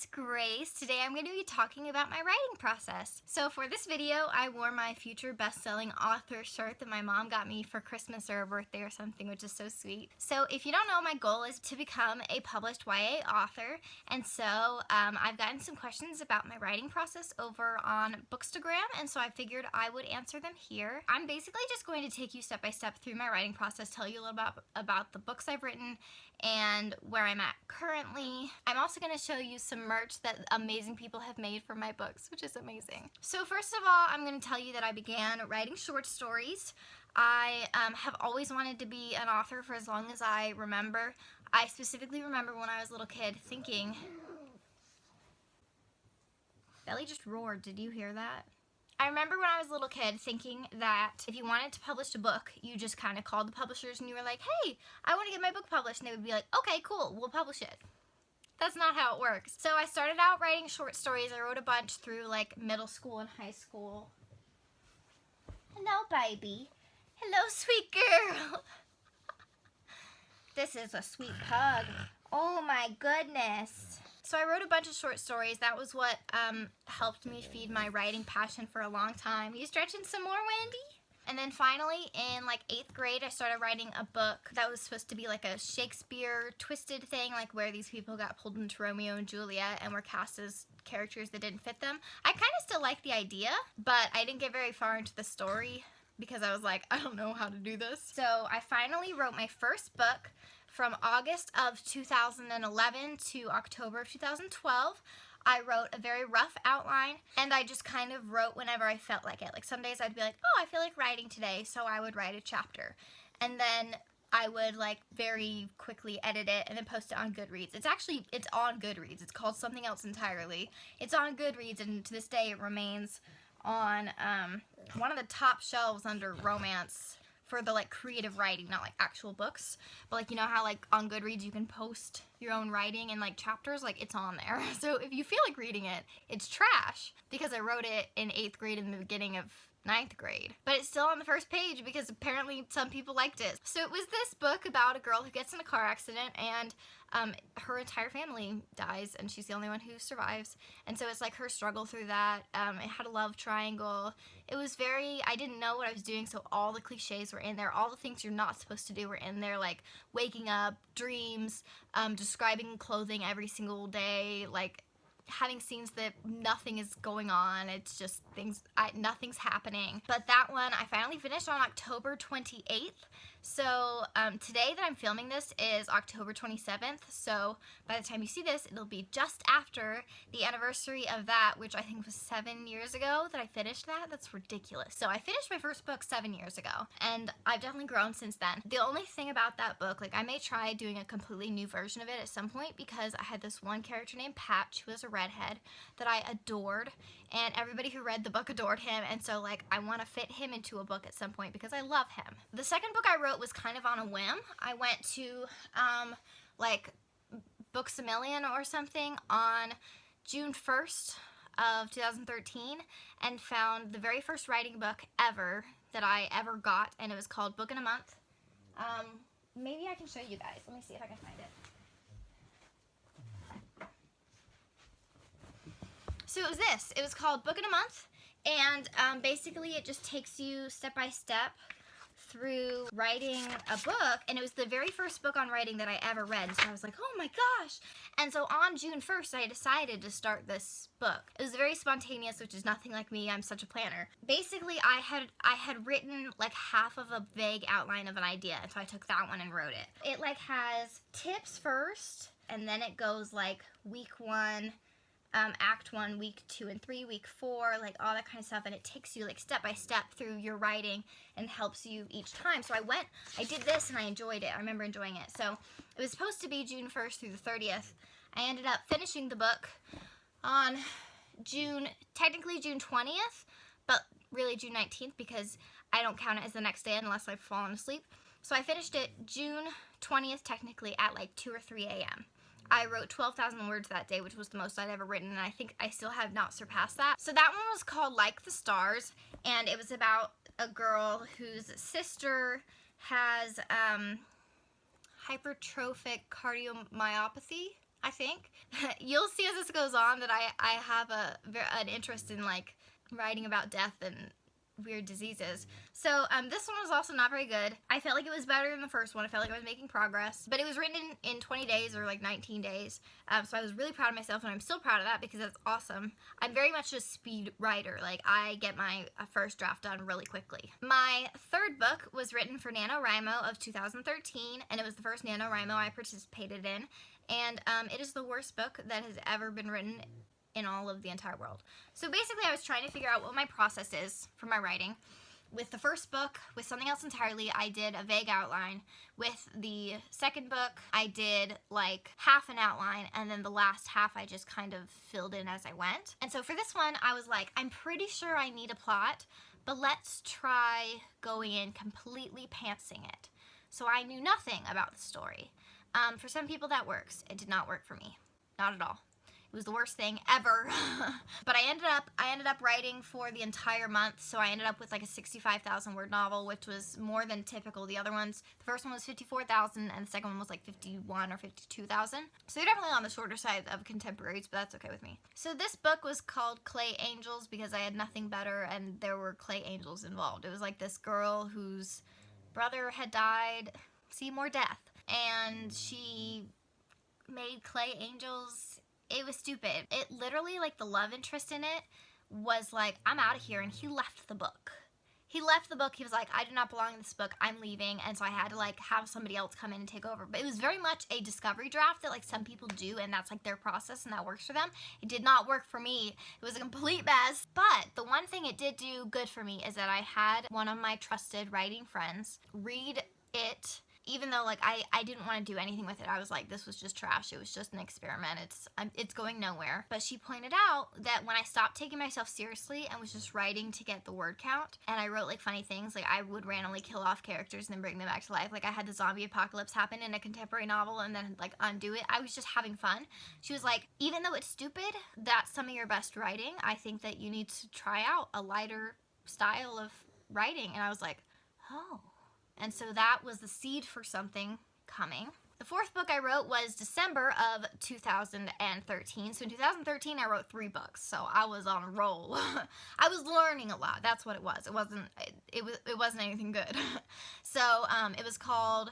it's Grace. Today I'm going to be talking about my writing process. So for this video, I wore my future best-selling author shirt that my mom got me for Christmas or a birthday or something, which is so sweet. So if you don't know, my goal is to become a published YA author, and so I've gotten some questions about my writing process over on Bookstagram, and so I figured I would answer them here. I'm basically just going to take you step by step through my writing process, tell you a little about the books I've written and where I'm at currently. I'm also going to show you some merch that amazing people have made for my books, which is amazing. So first of all, I'm going to tell you that I began writing short stories. I have always wanted to be an author for as long as I remember. I specifically remember when I was a little kid thinking... Belly just roared. Did you hear that? I remember when I was a little kid thinking that if you wanted to publish a book, you just kind of called the publishers and you were like, hey, I want to get my book published. And they would be like, okay, cool, we'll publish it. That's not how it works. So I started out writing short stories. I wrote a bunch through like middle school and high school. Hello, baby. Hello, sweet girl. This is a sweet pug. Oh my goodness. So I wrote a bunch of short stories. That was what helped me feed my writing passion for a long time. You stretching some more, Wendy? And then finally, in like 8th grade, I started writing a book that was supposed to be like a Shakespeare twisted thing, like where these people got pulled into Romeo and Juliet and were cast as characters that didn't fit them. I kind of still like the idea, but I didn't get very far into the story because I was like, I don't know how to do this. So I finally wrote my first book from August of 2011 to October of 2012. I wrote a very rough outline, and I just kind of wrote whenever I felt like it. Like some days I'd be like, oh, I feel like writing today, so I would write a chapter. And then I would like very quickly edit it and then post it on Goodreads. It's on Goodreads. It's called something else entirely. It's on Goodreads, and to this day it remains on one of the top shelves under romance for the like creative writing, not like actual books, but like, you know how like on Goodreads you can post your own writing and like chapters, like it's on there. So if you feel like reading it, it's trash because I wrote it in 8th grade in the beginning of 9th grade, but it's still on the first page because apparently some people liked it. So it was this book about a girl who gets in a car accident and her entire family dies and she's the only one who survives, and so it's like her struggle through that. It had a love triangle. It was I didn't know what I was doing, so all the cliches were in there. All the things you're not supposed to do were in there, like waking up, dreams, describing clothing every single day, like having scenes that nothing is going on. It's just nothing's happening. But that one I finally finished on October 28th. So today that I'm filming this is October 27th, so by the time you see this, it'll be just after the anniversary of that, which I think was 7 years ago that I finished that. That's ridiculous. So I finished my first book 7 years ago, and I've definitely grown since then. The only thing about that book, like I may try doing a completely new version of it at some point, because I had this one character named Patch, who was a redhead, that I adored, and everybody who read the book adored him, and so like I want to fit him into a book at some point because I love him. The second book I wrote was kind of on a whim. I went to like Bookstagram or something on June 1st of 2013 and found the very first writing book ever that I ever got, and it was called Book in a Month. Maybe I can show you guys. Let me see if I can find it. So it was this. It was called Book in a Month, and basically it just takes you step by step through writing a book, and it was the very first book on writing that I ever read, so I was like, oh my gosh. And so on June 1st I decided to start this book. It was very spontaneous, which is nothing like me. I'm such a planner. Basically I had written like half of a vague outline of an idea, and so I took that one and wrote it. It like has tips first, and then it goes like week 1, act 1, week 2 and 3, week 4, like all that kind of stuff, and it takes you like step by step through your writing and helps you each time. So I did this and I enjoyed it. I remember enjoying it. So it was supposed to be June 1st through the 30th. I ended up finishing the book on technically June 20th, but really June 19th because I don't count it as the next day unless I've fallen asleep. So I finished it June 20th technically at like 2 or 3 a.m. I wrote 12,000 words that day, which was the most I'd ever written, and I think I still have not surpassed that. So that one was called Like the Stars, and it was about a girl whose sister has hypertrophic cardiomyopathy. I think. You'll see as this goes on that I have an interest in like writing about death and weird diseases. So this one was also not very good. I felt like it was better than the first one. I felt like I was making progress, but it was written in 20 days or like 19 days. So I was really proud of myself, and I'm still proud of that because that's awesome. I'm very much a speed writer. Like, I get my first draft done really quickly. My third book was written for NaNoWriMo of 2013, and it was the first NaNoWriMo I participated in. And it is the worst book that has ever been written in all of the entire world. So basically I was trying to figure out what my process is for my writing. With the first book, with something else entirely, I did a vague outline. With the second book, I did like half an outline, and then the last half I just kind of filled in as I went. And so for this one, I was like, I'm pretty sure I need a plot, but let's try going in completely pantsing it. So I knew nothing about the story. For some people that works. It did not work for me. Not at all. It was the worst thing ever. But I ended up writing for the entire month, so I ended up with like a 65,000 word novel, which was more than typical. The other ones, the first one was 54,000, and the second one was like 51 or 52,000. So they're definitely on the shorter side of contemporaries, but that's okay with me. So this book was called Clay Angels because I had nothing better, and there were clay angels involved. It was like this girl whose brother had died. See, more death. And she made clay angels. It was stupid. It literally, like, the love interest in it was like, I'm out of here, and he left the book. He left the book. He was like, I do not belong in this book. I'm leaving. And so I had to, like, have somebody else come in and take over. But it was very much a discovery draft that, like, some people do, and that's, like, their process, and that works for them. It did not work for me. It was a complete mess. But the one thing it did do good for me is that I had one of my trusted writing friends read it. Even though, like, I didn't want to do anything with it. I was like, this was just trash. It was just an experiment. It's going nowhere. But she pointed out that when I stopped taking myself seriously and was just writing to get the word count, and I wrote, like, funny things, like, I would randomly kill off characters and then bring them back to life. Like, I had the zombie apocalypse happen in a contemporary novel and then, like, undo it. I was just having fun. She was like, even though it's stupid, that's some of your best writing. I think that you need to try out a lighter style of writing. And I was like, oh. And so that was the seed for something coming. The fourth book I wrote was December of 2013. So in 2013, I wrote 3 books. So I was on a roll. I was learning a lot. That's what it was. It wasn't anything good. So it was called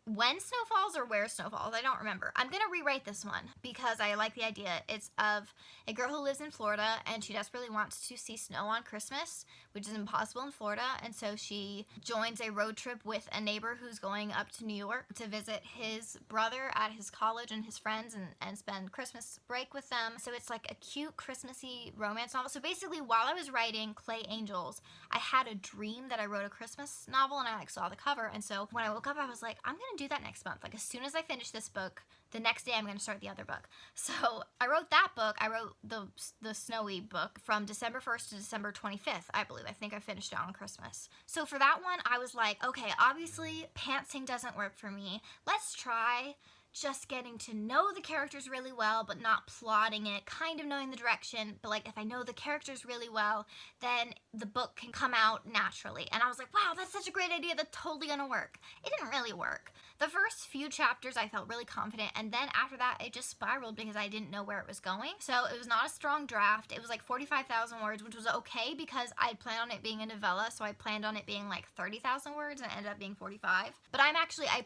When Snow Falls or Where Snow Falls. I don't remember. I'm going to rewrite this one because I like the idea. It's of a girl who lives in Florida, and she desperately wants to see snow on Christmas, which is impossible in Florida. And so she joins a road trip with a neighbor who's going up to New York to visit his brother at his college and his friends and spend Christmas break with them. So it's like a cute Christmassy romance novel. So basically, while I was writing Clay Angels, I had a dream that I wrote a Christmas novel, and I like saw the cover. And so when I woke up, I was like, I'm going to do that next month. Like, as soon as I finish this book, the next day I'm going to start the other book. So I wrote that book. I wrote the snowy book from December 1st to December 25th, I believe. I think I finished it on Christmas. So for that one, I was like, okay, obviously pantsing doesn't work for me. Let's try just getting to know the characters really well, but not plotting it, kind of knowing the direction, but like if I know the characters really well, then the book can come out naturally. And I was like, wow, that's such a great idea, that's totally gonna work. It didn't really work. The first few chapters I felt really confident, and then after that it just spiraled because I didn't know where it was going. So it was not a strong draft. It was like 45,000 words, which was okay because I planned on it being a novella, so I planned on it being like 30,000 words and it ended up being 45. But I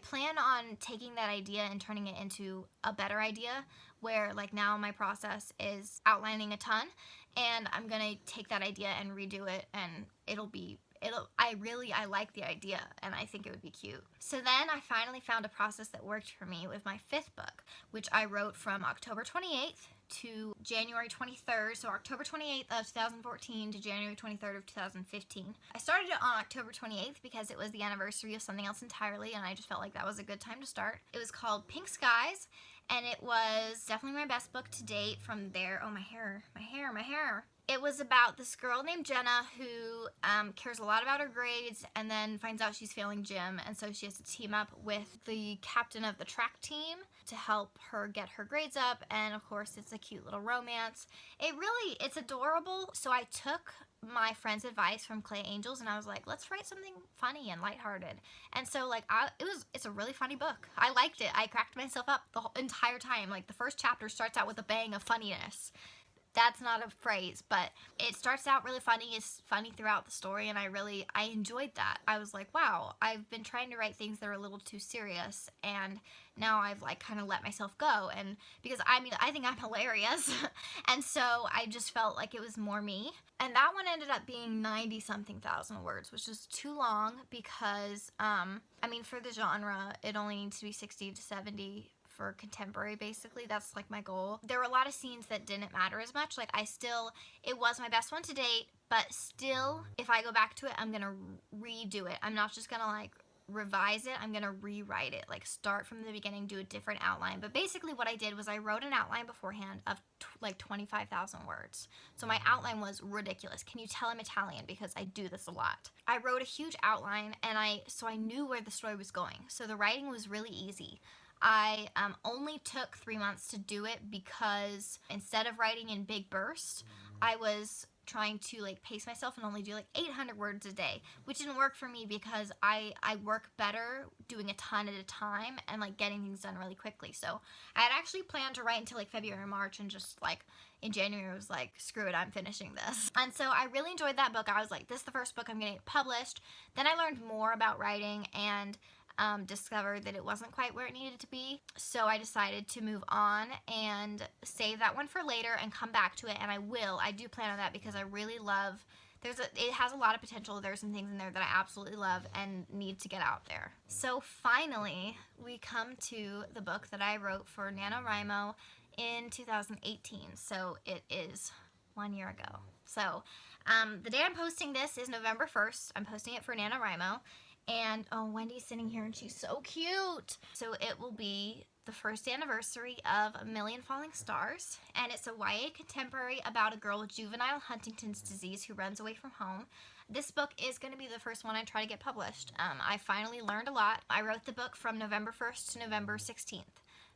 plan on taking that idea and turning it into a better idea where like now my process is outlining a ton, and I'm gonna take that idea and redo it, and I like the idea, and I think it would be cute. So then I finally found a process that worked for me with my 5th book, which I wrote from October 28th to January 23rd, so October 28th of 2014 to January 23rd of 2015. I started it on October 28th because it was the anniversary of something else entirely, and I just felt like that was a good time to start. It was called Pink Skies, and it was definitely my best book to date from there. Oh, my hair. It was about this girl named Jenna who cares a lot about her grades and then finds out she's failing gym, and so she has to team up with the captain of the track team to help her get her grades up, and of course it's a cute little romance. It's adorable, so I took my friend's advice from Clay Angels, and I was like, let's write something funny and lighthearted. And so like it's a really funny book. I liked it. I cracked myself up the whole entire time. Like the first chapter starts out with a bang of funniness. That's not a phrase, but it starts out really funny. It's funny throughout the story, and I enjoyed that. I was like, wow, I've been trying to write things that are a little too serious, and now I've like kind of let myself go. And because I think I'm hilarious, and so I just felt like it was more me. And that one ended up being 90-something thousand words, which is too long because, for the genre, it only needs to be 60 to 70 for contemporary, basically. That's like my goal. There were a lot of scenes that didn't matter as much. Like it was my best one to date, but still, if I go back to it, I'm gonna redo it. I'm not just gonna like revise it, I'm gonna rewrite it. Like start from the beginning, do a different outline. But basically what I did was I wrote an outline beforehand of like 25,000 words. So my outline was ridiculous. Can you tell I'm Italian? Because I do this a lot. I wrote a huge outline, and so I knew where the story was going. So the writing was really easy. I only took 3 months to do it because instead of writing in big bursts, I was trying to like pace myself and only do like 800 words a day, which didn't work for me because I work better doing a ton at a time and like getting things done really quickly. So I had actually planned to write until like February or March, and just like in January I was like, screw it, I'm finishing this. And so I really enjoyed that book. I was like, this is the first book I'm gonna get published. Then I learned more about writing and discovered that it wasn't quite where it needed to be. So I decided to move on and save that one for later and come back to it, and I will. I do plan on that because I really love, it has a lot of potential. There's some things in there that I absolutely love and need to get out there. So finally, we come to the book that I wrote for NaNoWriMo in 2018. So it is 1 year ago. So the day I'm posting this is November 1st. I'm posting it for NaNoWriMo. And oh, Wendy's sitting here and she's so cute. So it will be the first anniversary of A Million Falling Stars, and it's a YA contemporary about a girl with juvenile Huntington's disease who runs away from home. This book is going to be the first one I try to get published. I finally learned a lot. I wrote the book from November 1st to November 16th.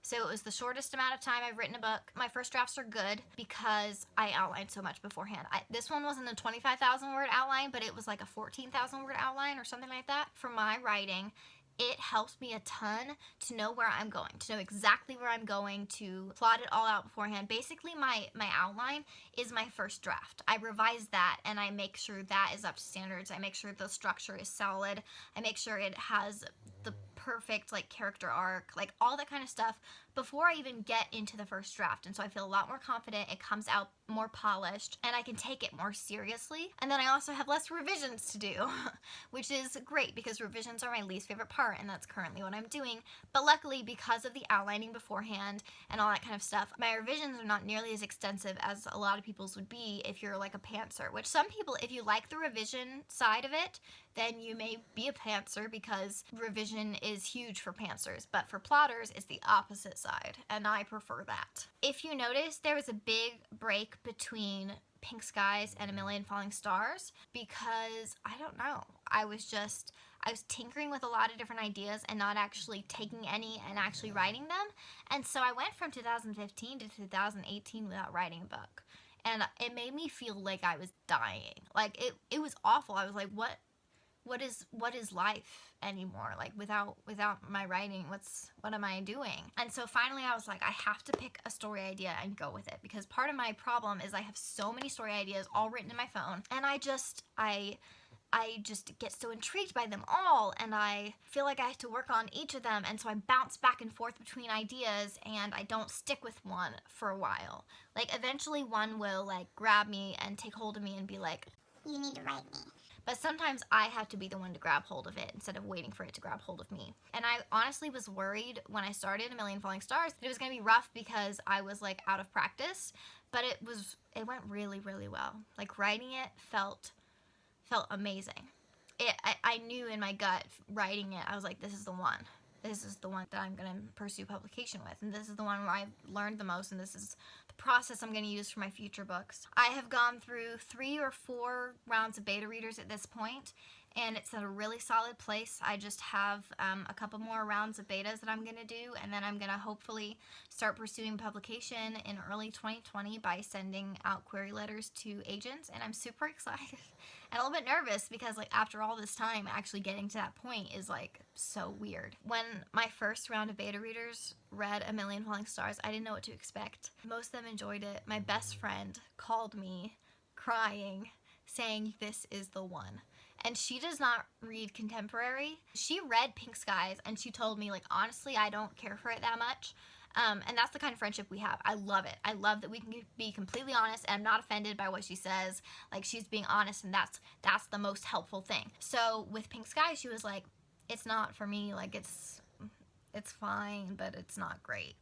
So it was the shortest amount of time I've written a book. My first drafts are good because I outlined so much beforehand. This one wasn't a 25,000 word outline, but it was like a 14,000 word outline or something like that. For my writing, it helps me a ton to know where I'm going, to know exactly where I'm going, to plot it all out beforehand. Basically, my outline is my first draft. I revise that and I make sure that is up to standards. I make sure the structure is solid. I make sure it has the perfect like character arc, like all that kind of stuff before I even get into the first draft. And so I feel a lot more confident. It comes out more polished and I can take it more seriously. And then I also have less revisions to do, which is great because revisions are my least favorite part, and that's currently what I'm doing. But luckily, because of the outlining beforehand and all that kind of stuff, my revisions are not nearly as extensive as a lot of people's would be if you're like a pantser, which some people, if you like the revision side of it, then you may be a pantser because revision is huge for pantsers. But for plotters, it's the opposite side, and I prefer that. If you notice, there was a big break between Pink Skies and A Million Falling Stars because, I don't know, I was tinkering with a lot of different ideas and not actually taking any and actually writing them. And so I went from 2015 to 2018 without writing a book. And it made me feel like I was dying. Like, it was awful. I was like, what is life anymore? Like without my writing, what am I doing? And so finally I was like, I have to pick a story idea and go with it, because part of my problem is I have so many story ideas all written in my phone, and I just get so intrigued by them all, and I feel like I have to work on each of them, and so I bounce back and forth between ideas, and I don't stick with one for a while. Like eventually one will like grab me and take hold of me and be like, you need to write me. But sometimes I have to be the one to grab hold of it instead of waiting for it to grab hold of me. And I honestly was worried when I started A Million Falling Stars that it was going to be rough because I was like out of practice, but it went really, really well. Like writing it felt amazing. I knew in my gut writing it, I was like, this is the one. This is the one that I'm going to pursue publication with, and this is the one where I've learned the most, and this is the process I'm going to use for my future books. I have gone through 3 or 4 rounds of beta readers at this point, and it's in a really solid place. I just have a couple more rounds of betas that I'm going to do, and then I'm going to hopefully start pursuing publication in early 2020 by sending out query letters to agents, and I'm super excited and a little bit nervous because like after all this time, actually getting to that point is like so weird. When my first round of beta readers read A Million Falling Stars, I didn't know what to expect. Most of them enjoyed it. My best friend called me crying, saying this is the one. And she does not read contemporary. She read Pink Skies and she told me, like, honestly, I don't care for it that much. And that's the kind of friendship we have. I love it. I love that we can be completely honest and I'm not offended by what she says. Like, she's being honest, and that's the most helpful thing. So with Pink Skies, she was like, it's not for me. Like, it's fine, but it's not great.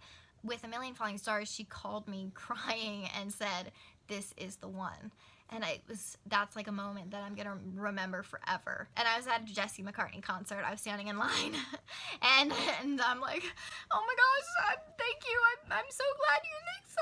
With A Million Falling Stars, she called me crying and said, this is the one. And that's like a moment that I'm gonna remember forever. And I was at a Jesse McCartney concert. I was standing in line and I'm like, oh my gosh, thank you. I'm so glad you think so.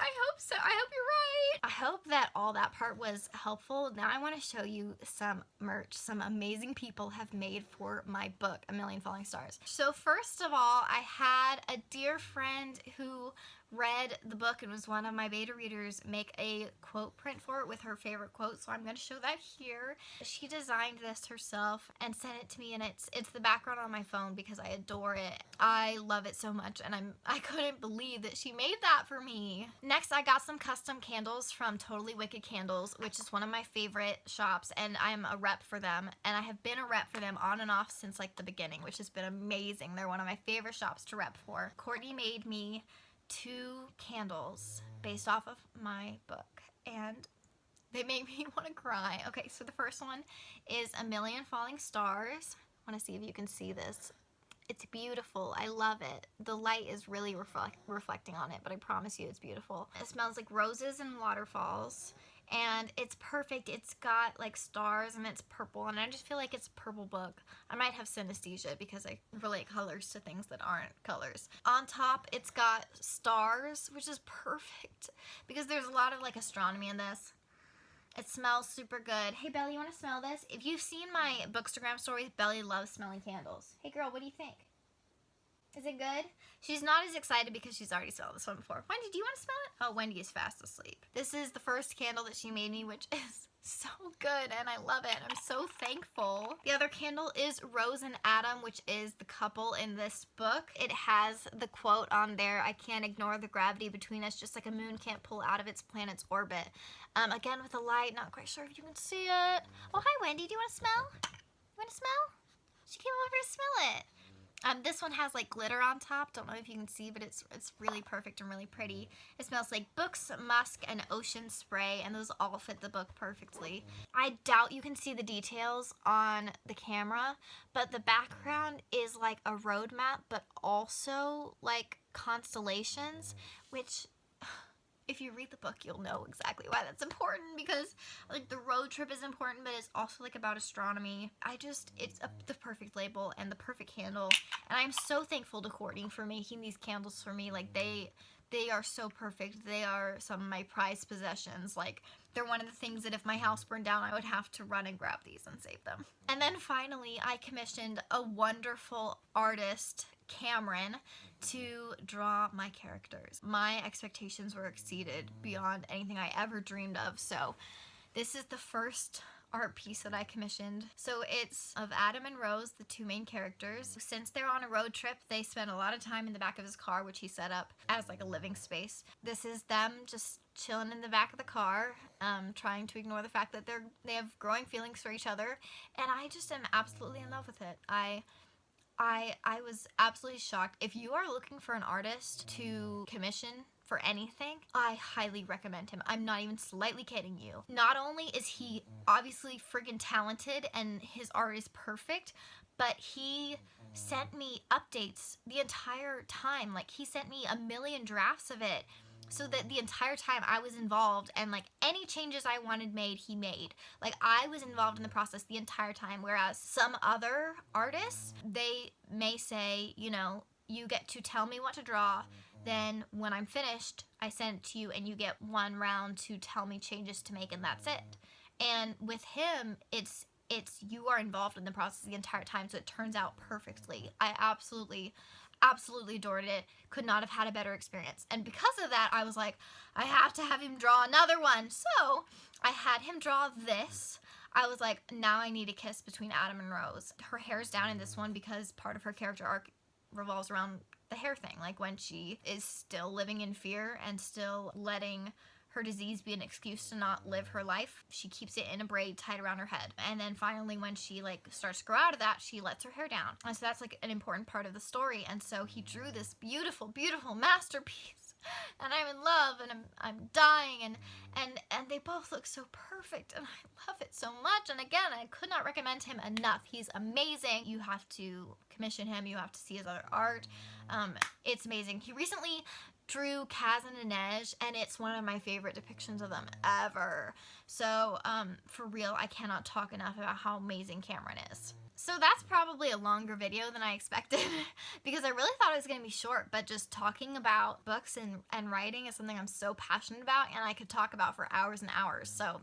I hope so. I hope you're right. I hope that all that part was helpful. Now I want to show you some merch some amazing people have made for my book, A Million Falling Stars. So first of all, I had a dear friend who read the book and was one of my beta readers make a quote print for it with her favorite quote, so I'm going to show that here. She designed this herself and sent it to me, and it's the background on my phone because I adore it. I love it so much, and I couldn't believe that she made that for me. Next, I got some custom candles from Totally Wicked Candles, which is one of my favorite shops, and I'm a rep for them, and I have been a rep for them on and off since like the beginning, which has been amazing. They're one of my favorite shops to rep for. Courtney made me 2 candles based off of my book, and they make me want to cry. Okay, so the first one is A Million Falling Stars. I want to see if you can see this. It's beautiful. I love it. The light is really reflecting on it, but I promise you it's beautiful. It smells like roses and waterfalls, and it's perfect. It's got like stars and it's purple, and I just feel like it's a purple book. I might have synesthesia because I relate colors to things that aren't colors. On top, it's got stars, which is perfect because there's a lot of like astronomy in this. It smells super good. Hey Belly, you want to smell this? If you've seen my Bookstagram stories, Belly loves smelling candles. Hey girl, what do you think? Is it good? She's not as excited because she's already smelled this one before. Wendy, do you want to smell it? Oh, Wendy is fast asleep. This is the first candle that she made me, which is so good, and I love it. I'm so thankful. The other candle is Rose and Adam, which is the couple in this book. It has the quote on there, I can't ignore the gravity between us, just like a moon can't pull out of its planet's orbit. Again, with the light, not quite sure if you can see it. Oh, hi Wendy, do you want to smell? You want to smell? She came over to smell it. This one has like glitter on top. Don't know if you can see, but it's really perfect and really pretty. It smells like books, musk, and ocean spray, and those all fit the book perfectly. I doubt you can see the details on the camera, but the background is like a road map, but also like constellations, which if you read the book, you'll know exactly why that's important, because like the road trip is important, but it's also like about astronomy. It's the perfect label and the perfect candle, and I'm so thankful to Courtney for making these candles for me. Like they are so perfect. They are some of my prized possessions. Like they're one of the things that if my house burned down, I would have to run and grab these and save them. And then finally, I commissioned a wonderful artist, Cameron, to draw my characters. My expectations were exceeded beyond anything I ever dreamed of. So this is the first art piece that I commissioned. So it's of Adam and Rose, the 2 main characters. Since they're on a road trip, they spend a lot of time in the back of his car, which he set up as like a living space. This is them just chilling in the back of the car, trying to ignore the fact that they have growing feelings for each other, and I just am absolutely in love with it. I was absolutely shocked. If you are looking for an artist to commission for anything, I highly recommend him. I'm not even slightly kidding you. Not only is he obviously friggin' talented and his art is perfect, but he sent me updates the entire time. Like, he sent me a million drafts of it, so that the entire time I was involved, and like any changes I wanted made, he made. Like, I was involved in the process the entire time, whereas some other artists, they may say, you know, you get to tell me what to draw, then when I'm finished, I send it to you and you get 1 round to tell me changes to make, and that's it. And with him, it's you are involved in the process the entire time, so it turns out perfectly. I absolutely adored it. Could not have had a better experience. And because of that, I was like, I have to have him draw another one. So I had him draw this. I was like, now I need a kiss between Adam and Rose. Her hair's down in this one because part of her character arc revolves around the hair thing. Like when she is still living in fear and still letting her disease be an excuse to not live her life, she keeps it in a braid tied around her head. And then finally when she like starts to grow out of that, she lets her hair down. And so that's like an important part of the story. And so he drew this beautiful, beautiful masterpiece. And I'm in love, and I'm dying, and they both look so perfect, and I love it so much. And again, I could not recommend him enough. He's amazing. You have to commission him. You have to see his other art. It's amazing. He recently drew Kaz and Inej, and it's one of my favorite depictions of them ever. So for real, I cannot talk enough about how amazing Cameron is. So that's probably a longer video than I expected because I really thought it was going to be short, but just talking about books and writing is something I'm so passionate about, and I could talk about for hours and hours. So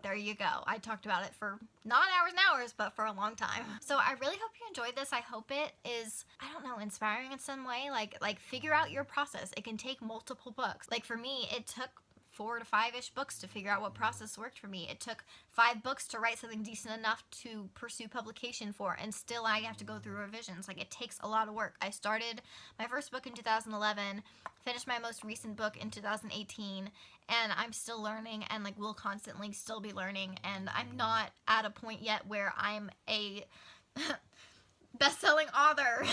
there you go. I talked about it for not hours and hours, but for a long time. So I really hope you enjoyed this. I hope it is, I don't know, inspiring in some way. Like figure out your process. It can take multiple books. Like for me, it took 4 to 5-ish books to figure out what process worked for me. It took 5 books to write something decent enough to pursue publication for, and still I have to go through revisions. Like it takes a lot of work. I started my first book in 2011, finished my most recent book in 2018, and I'm still learning and like will constantly still be learning, and I'm not at a point yet where I'm a best-selling author.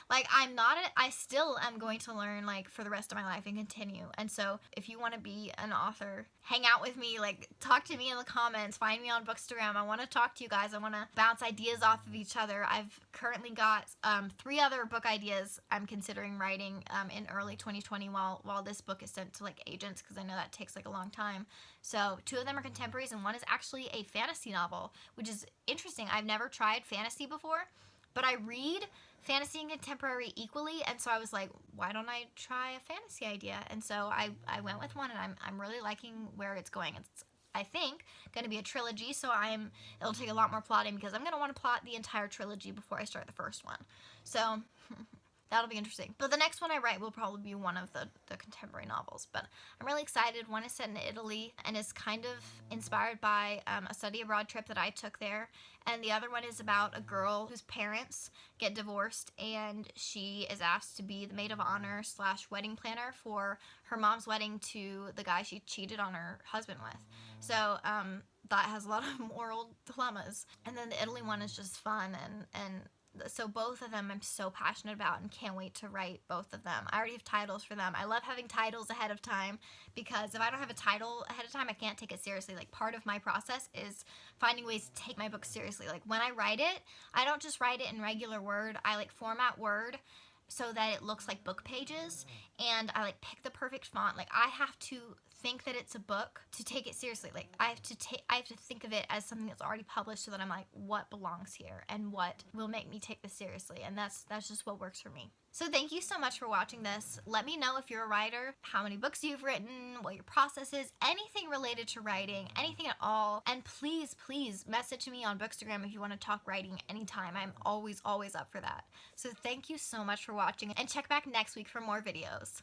Like I still am going to learn like for the rest of my life and continue. And so if you want to be an author, hang out with me, like talk to me in the comments, find me on Bookstagram. I want to talk to you guys. I want to bounce ideas off of each other. I've currently got 3 other book ideas I'm considering writing in early 2020 while this book is sent to like agents, because I know that takes like a long time. So 2 of them are contemporaries and one is actually a fantasy novel, which is interesting. I've never tried fantasy before, but I read fantasy and contemporary equally, and so I was like, why don't I try a fantasy idea? And so I went with one, and I'm really liking where it's going. It's, I think, going to be a trilogy, so it'll take a lot more plotting because I'm going to want to plot the entire trilogy before I start the first one. So that'll be interesting. But the next one I write will probably be one of the contemporary novels. But I'm really excited. One is set in Italy and is kind of inspired by a study abroad trip that I took there. And the other one is about a girl whose parents get divorced, and she is asked to be the maid of honor / wedding planner for her mom's wedding to the guy she cheated on her husband with. So that has a lot of moral dilemmas. And then the Italy one is just fun, and so both of them I'm so passionate about and can't wait to write both of them. I already have titles for them. I love having titles ahead of time because if I don't have a title ahead of time, I can't take it seriously. Like part of my process is finding ways to take my book seriously. Like when I write it, I don't just write it in regular Word. I like format Word so that it looks like book pages, and I like pick the perfect font. Like I have to think that it's a book to take it seriously. Like I have to think of it as something that's already published, so that I'm like, what belongs here and what will make me take this seriously, and that's just what works for me. So thank you so much for watching this. Let me know if you're a writer, how many books you've written, what your process is, anything related to writing, anything at all. And please message me on Bookstagram if you want to talk writing anytime. I'm always up for that. So thank you so much for watching, and check back next week for more videos.